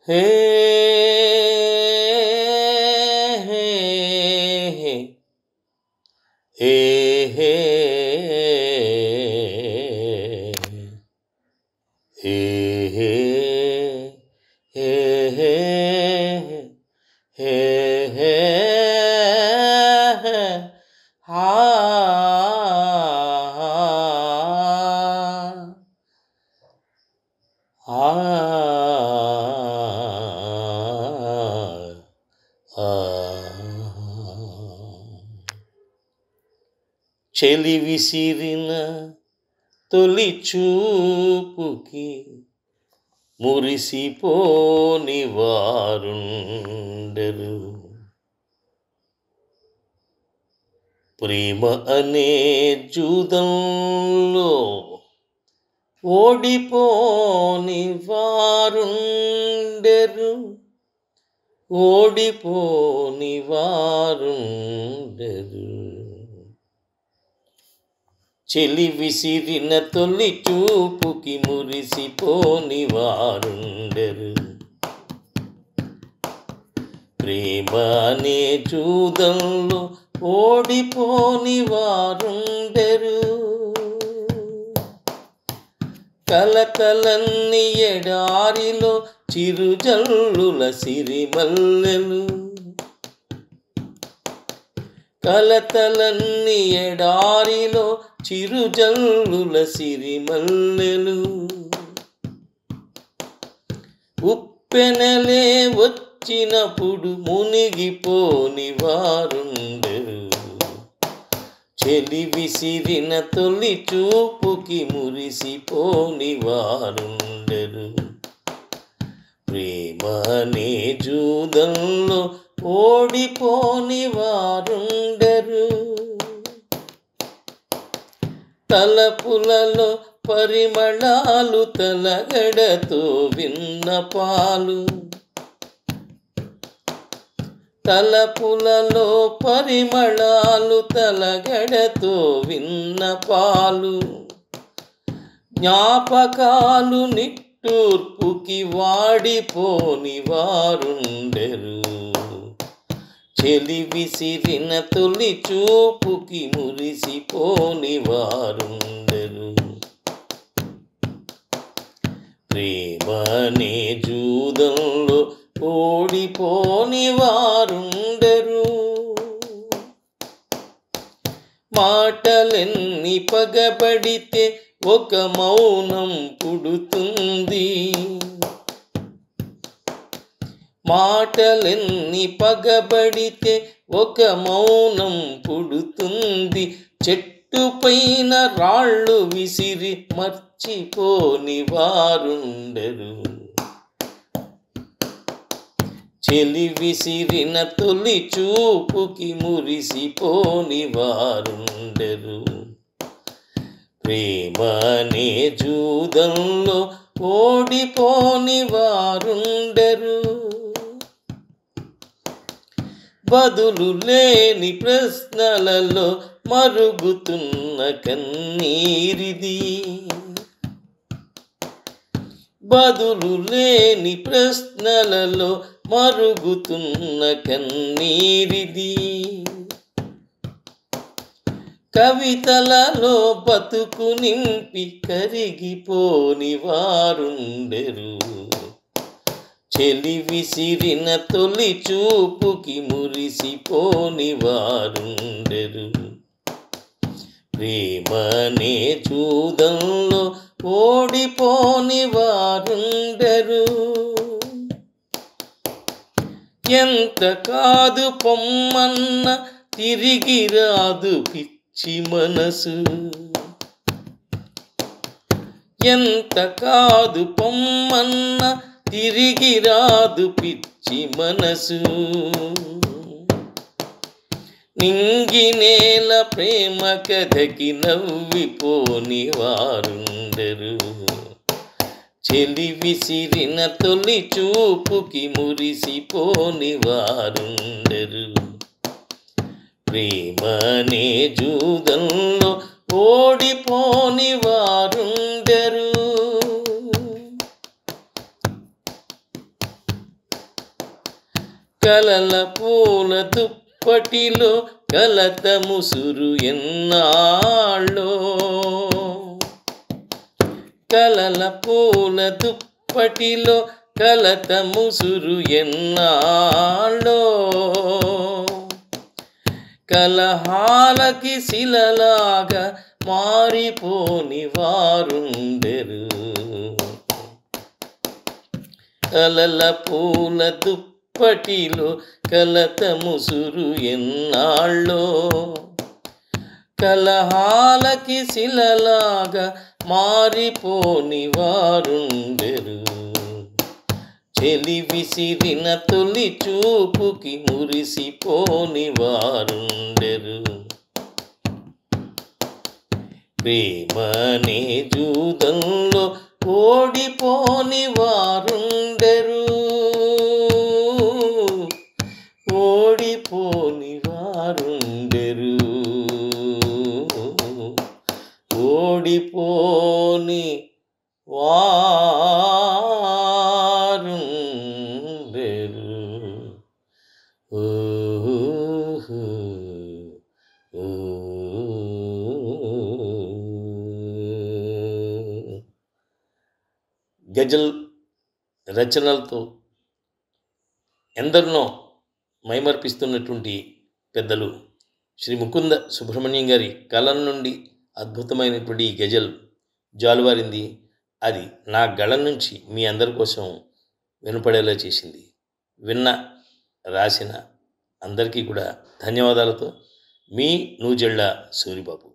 హే హే హే హే హే హే హే హే హే హే హా చెలి విసిరిన తొలి చూపుకి మురిసిపోని వారుండరు. ప్రేమ అనే జూదంలో ఓడిపోని వారుండరు. ఓడిపోని వారుండరు. చెలి విసిరిన తొలి చూపుకి మురిసిపోని వారుండరు. ప్రేమ అనే జూదంలో ఓడిపోని వారుండరు. కలకలన్ని ఎడారిలో చిరుజల్లుల సిరిమల్లెలు. కలతలన్ని ఎడారిలో చిరుజల్లుల సిరిమల్లెలు. ఉప్పెనలే వచ్చినప్పుడు మునిగిపోని వారుండరు. చెలి విసిరిన తొలి చూపుకి మురిసిపోని వారుండరు. ప్రేమ అనే జూదంలో ఓడిపోని వారుండరు. తలపులలో పరిమళాలు తలగడతో విన్నపాలు. తలపులలో పరిమళాలు తలగడతో విన్నపాలు. జ్ఞాపకాలు నిట్టూర్పుకి వాడిపోని వారుండరు. చెలి విసిరిన తొలి చూపుకి మురిసిపోని వారుండరు. ప్రేమ అనే జూదంలో ఓడిపోని వారుండరు. మాటలెన్ని పగబడితే ఒక మౌనం పుడుతుంది. మాటలెన్ని పగబడితే ఒక మౌనం పుడుతుంది. చెట్టు పైన రాళ్ళు విసిరి మర్చిపోని వారుండరు. చెలి విసిరిన తొలి చూపుకి మురిసిపోని వారుండరు. ప్రేమ అనే జూదంలో ఓడిపోని వారుండరు. బదులు లేని ప్రశ్నలలో మరుగుతున్న కన్నీరిది. బదులు లేని ప్రశ్నలలో మరుగుతున్న కన్నీరిది. కవితలలో బతుకు నింపి కరిగిపోని వారుండరు. చెలి విసిరిన తొలి చూపుకి మురిసిపోని వారుండరు. ప్రేమ అనే జూదంలో ఓడిపోని వారుండరు. ఎంత కాదు పొమ్మన్న తిరిగి రాదు పిచ్చి మనసు. ఎంత కాదు పొమ్మన్న తిరిగి రాదు పిచ్చి మనసు. నింగి నేల ప్రేమ కథకి నవ్విపోని వారుండరు. చెలి విసిరిన తొలి చూపుకి మురిసిపోని వారుండరు. ప్రేమ అనే జూదంలో ఓడిపోని వారుండరు. కలల పూల దుప్పటిలో కలత ముసురు ఎన్నాళ్ళో, కలల పూల దుప్పటిలో కలత ముసురు ఎన్నాళ్ళో, కలహాలకి శిలలాగా మారిపోని వారుండెరు. కలల పూల దుప్పటిలో కలత ముసురు ఎన్నాళ్ళో, కలహాలకి శిలలాగా మారిపోని వారుండెరు. చెలి విసిరిన తొలి చూపుకి మురిసిపోని వారుండెరు. ప్రేమనే జూదంలో ఓడిపోని వారుండెరు. ఓడిపోని వారుండెరు. ఓడిపోని వారుండెరు. గజల్ రచనలతో ఎందరినో మైమర్పిస్తున్నటువంటి పెద్దలు శ్రీ ముకుంద సుబ్రహ్మణ్యం గారి కలం నుండి అద్భుతమైనటువంటి ఈ గజల్ జాలువారింది. అది నా గళం నుంచి మీ అందరి కోసం వినపడేలా చేసింది. విన్న రాసిన అందరికీ కూడా ధన్యవాదాలతో మీ నూజెళ్ళ సూరిబాబు.